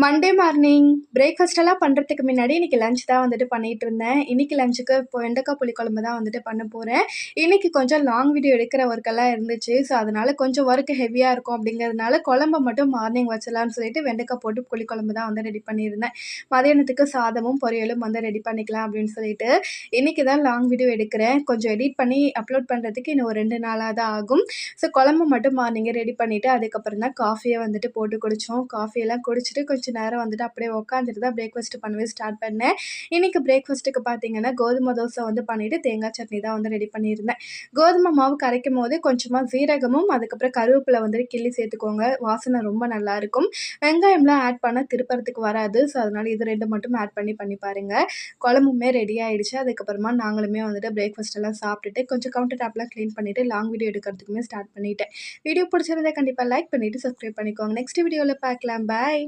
Monday morning பிரேக்ஃபாஸ்ட்டெல்லாம் பண்ணுறதுக்கு முன்னாடி இன்றைக்கி லஞ்ச் தான் வந்துட்டு பண்ணிகிட்டு இருந்தேன். இன்றைக்கி லஞ்சுக்கு இப்போ வெண்டைக்காய் புளிக்குழம்பு தான் வந்துட்டு பண்ண போகிறேன். இன்றைக்கி கொஞ்சம் லாங் வீடியோ எடுக்கிற ஒர்க்கெல்லாம் இருந்துச்சு. ஸோ அதனால் கொஞ்சம் ஒர்க் ஹெவியாக இருக்கும் அப்படிங்கிறதுனால குழம்ப மட்டும் மார்னிங் வச்சிடலான்னு சொல்லிட்டு வெண்டைக்காய் போட்டு புளிக்குழம்பு தான் வந்து ரெடி பண்ணியிருந்தேன். மதியானத்துக்கு சாதமும் பொரியலும் வந்து ரெடி பண்ணிக்கலாம் அப்படின்னு சொல்லிட்டு இன்றைக்கி தான் லாங் வீடியோ எடுக்கிறேன். கொஞ்சம் எடிட் பண்ணி அப்லோட் பண்ணுறதுக்கு இன்னும் ஒரு 2 நாளாக தான் ஆகும். ஸோ குழம்பு மட்டும் மார்னிங்கே ரெடி பண்ணிவிட்டு அதுக்கப்புறம் தான் காஃபியை வந்துட்டு போட்டு குடித்தோம். காஃபியெல்லாம் குடிச்சிட்டு கொஞ்சம் நேரம் வந்துட்டு அப்படியே உட்காந்துட்டு தான் பிரேக்ஃபாஸ்ட் பண்ணவே ஸ்டார்ட் பண்ணேன். இன்றைக்கி பிரேக்ஃபாஸ்ட்டுக்கு பார்த்தீங்கன்னா கோதுமை தோசை வந்து பண்ணிவிட்டு தேங்காய் சட்னி தான் வந்து ரெடி பண்ணியிருந்தேன். கோதுமை மாவு கரைக்கும் போது கொஞ்சமாக சீரகமும் அதுக்கப்புறம் கருவேப்பிலை வந்துட்டு கிள்ளி சேர்த்துக்கோங்க. வாசனை ரொம்ப நல்லாயிருக்கும். வெங்காயம்லாம் ஆட் பண்ணால் திருப்பறதுக்கு வராது. ஸோ அதனால் இது 2 மட்டும் ஆட் பண்ணி பாருங்கள். குழம்புமே ரெடி ஆகிடுச்சு. அதுக்கப்புறமா நாங்களுமே வந்துட்டு பிரேக்ஃபாஸ்ட் எல்லாம் சாப்பிட்டுட்டு கொஞ்சம் கவுண்டர் டாப்லாம் க்ளீன் பண்ணிவிட்டு லாங் வீடியோ எடுக்கிறதுக்குமே ஸ்டார்ட் பண்ணிட்டேன். வீடியோ பிடிச்சிருந்தா கண்டிப்பாக லைக் பண்ணிவிட்டு சப்ஸ்கிரைப் பண்ணிக்கோங்க. நெக்ஸ்ட் வீடியோவில் பார்க்கலாம். பாய்.